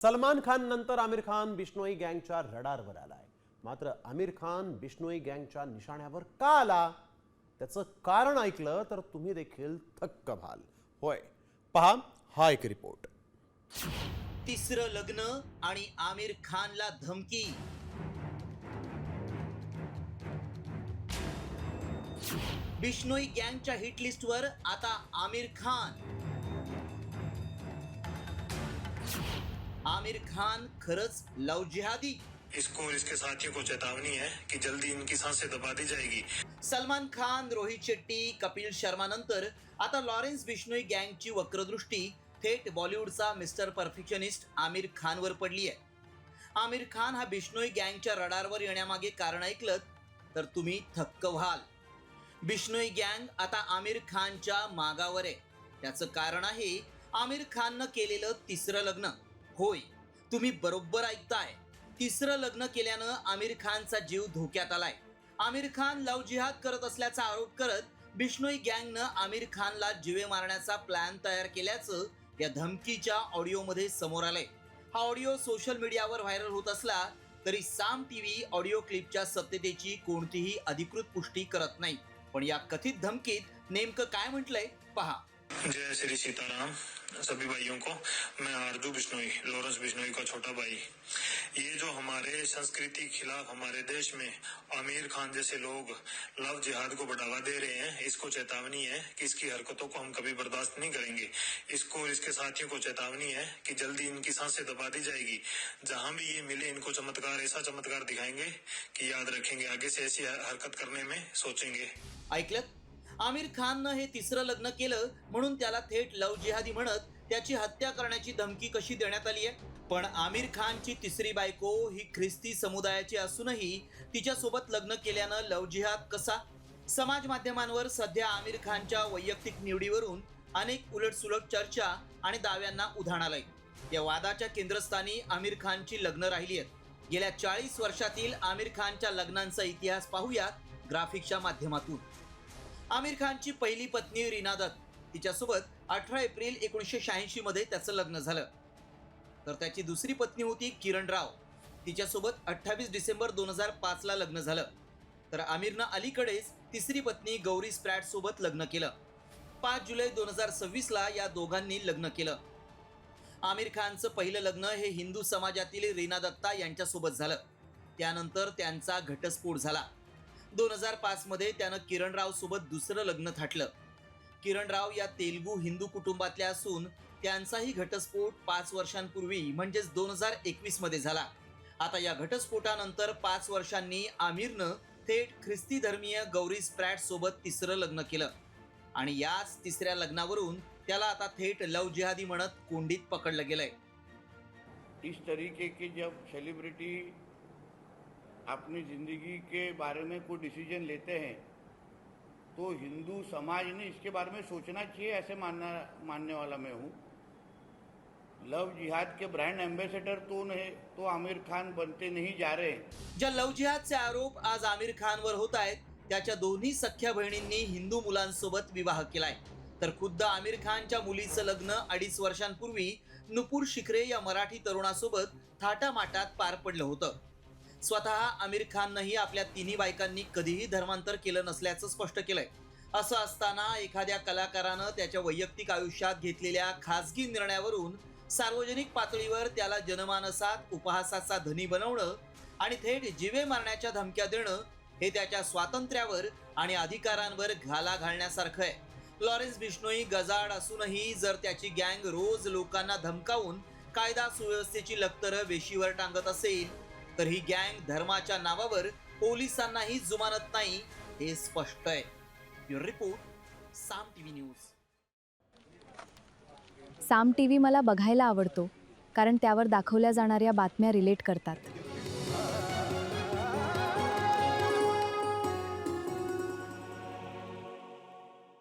सलमान खान नंतर आमिर खान बिश्नोई गँगच्या रडारवर आलाय। मात्र आमिर खान बिश्नोई गँगच्या निशाण्यावर का आला त्याचं कारण ऐकलं तर तुम्ही देखील थक्क व्हाल। होय, पहा हा एक रिपोर्ट। तिसरं लग्न आणि आमिर खानला धमकी। बिश्नोई गँगच्या हिट लिस्टवर आता आमिर खान। आमिर खान खरंच लव जिहादी? इसको और इसके साथियों को चेतावनी है कि जल्दी इनकी सांसें दबा दी जाएगी। सलमान खान, रोहित शेट्टी, कपिल शर्मा नंतर आता लॉरेन्स बिश्नोई गँगची वक्रदृष्टी थेट बॉलिवूडचा मिस्टर परफेक्शनिस्ट आमिर खानवर पडली आहे। आमिर खान हा बिश्नोई गँगच्या रडारवर येण्यामागे कारण ऐकलं तर तुम्ही थक्क व्हाल। बिश्नोई गँग आता आमिर खानच्या मागावर आहे। त्याचं कारण आहे आमिर खाननं केलेलं तिसरं लग्न। होय, तुम्ही बरोबर ऐकताय, तिसरं लग्न केल्यानं आमिर खानचा जीव धोक्यात आलाय। आमिर खान लव जिहाद करत असल्याचा आरोप करत बिश्नोई गँगनं आमिर खानला जीवे मारण्याचा प्लॅन तयार केल्याचं या धमकीच्या ऑडिओमध्ये समोर आलंय। हा ऑडिओ सोशल मीडियावर व्हायरल होत असला तरी साम टीव्ही ऑडिओ क्लिपच्या सत्यतेची कोणतीही अधिकृत पुष्टी करत नाही। पण या कथित धमकीत नेमकं काय म्हटलंय पहा। जय श्री सीताराम सभी भाइयों को। मैं आरजू बिश्नोई, लॉरेंस बिश्नोई का छोटा भाई। ये जो हमारे संस्कृति खिलाफ हमारे देश में आमिर खान जैसे लोग लव जिहाद को बढ़ावा दे रहे हैं, इसको चेतावनी है कि इसकी हरकतों को हम कभी बर्दाश्त नहीं करेंगे। इसको और इसके साथियों को चेतावनी है कि जल्दी इनकी सांसें दबा दी जाएगी। जहां भी ये मिले इनको चमत्कार, ऐसा चमत्कार दिखाएंगे कि याद रखेंगे, आगे से ऐसी हरकत करने में सोचेंगे। ऐकलं? आमिर खाननं हे तिसरं लग्न केलं म्हणून त्याला थेट लव जिहादी म्हणत त्याची हत्या करण्याची धमकी कशी देण्यात आली आहे। पण आमिर खानची तिसरी बायको ही ख्रिस्ती समुदायाची असूनही तिच्यासोबत लग्न केल्यानं लव जिहाद कसा? समाज माध्यमांवर सध्या आमिर खानच्या वैयक्तिक निवडीवरून अनेक उलटसुलट चर्चा आणि दाव्यांना उधाण आलंय। या वादाच्या केंद्रस्थानी आमिर खानची लग्न राहिली आहेत। गेल्या 40 वर्षातील आमिर खानच्या लग्नांचा इतिहास पाहूयात ग्राफिकच्या माध्यमातून। आमिर खानची पहिली पत्नी रीना दत्त, तिच्यासोबत 18 एप्रिल 1986 मध्ये त्याचं लग्न झालं। तर त्याची दुसरी पत्नी होती किरण राव, तिच्यासोबत 28 डिसेंबर 2005 ला लग्न झालं। तर आमिरनं अलीकडेच तिसरी पत्नी गौरी स्प्रॅट सोबत लग्न केलं। 5 जुलै 2026 ला या दोघांनी लग्न केलं। आमिर खानचं पहिलं लग्न हे हिंदू समाजातील रीना दत्ता यांच्यासोबत झालं। त्यानंतर त्यांचा घटस्फोट झाला। 2005 मध्ये त्यानं किरण राव सोबत दुसरं लग्न थाटलं। किरण राव या तेलुगू हिंदू कुटुंबातल्या असून त्यांचाही घटस्फोट 5 वर्षांपूर्वी म्हणजेच 2021 मध्ये झाला। आता या घटस्फोटानंतर 5 वर्षांनी आमिरनं थेट ख्रिस्ती धर्मीय गौरी स्प्रॅट सोबत तिसरं लग्न केलं आणि याच तिसऱ्या लग्नावरून त्याला आता थेट लव जिहादी म्हणत कोंडीत पकडलं गेलंय। इस तरीके के जब सेलिब्रिटी अपनी ज़िंदगी के बारे में कोई डिसीजन लेते हैं तो हिंदू समाज ने इसके बारे में सोचना चाहिए, ऐसे मानने वाला मैं हूँ। लव जिहाद के ब्रांड एम्बेसडर तो आमिर खान बनते नहीं जा रहे। ज्या लव जिहादचे आरोप आज आमिर खानवर होत आहेत त्याच्या दोन्ही सख्या बहिणींनी हिंदू मुलांसोबत विवाह केलाय। तर खुद्द आमिर खानच्या मुलीचं लग्न 2.5 वर्षांपूर्वी नुपूर शिखरे या मराठी तरुणासोबत थाटामाटात पार पडलं होतं। स्वतः आमिर खाननंही आपल्या तिन्ही बायकांनी कधीही धर्मांतर केलं नसल्याचं स्पष्ट केलंय। असं असताना एखाद्या कलाकारानं त्याच्या वैयक्तिक आयुष्यात घेतलेल्या खासगी निर्णयावरून सार्वजनिक पातळीवर त्याला जनमानसात उपहासाचा धनी बनवणं आणि थेट जीवे मारण्याच्या धमक्या देणं हे त्याच्या स्वातंत्र्यावर आणि अधिकारांवर घाला घालण्यासारखं आहे। लॉरेन्स बिश्नोई गजाआड असूनही जर त्याची गँग रोज लोकांना धमकावून कायदा सुव्यवस्थेची लक्तरं वेशीवर टांगत असेल तर ही गँग धर्माच्या नावावर पोलिसांनाही जुमानत नाही हे स्पष्ट आहे। ब्युरो रिपोर्ट, साम टीव्ही न्यूज। साम टीव्ही मला बघायला आवडतो कारण त्यावर दाखवल्या जाणाऱ्या बातम्या रिलेट करतात।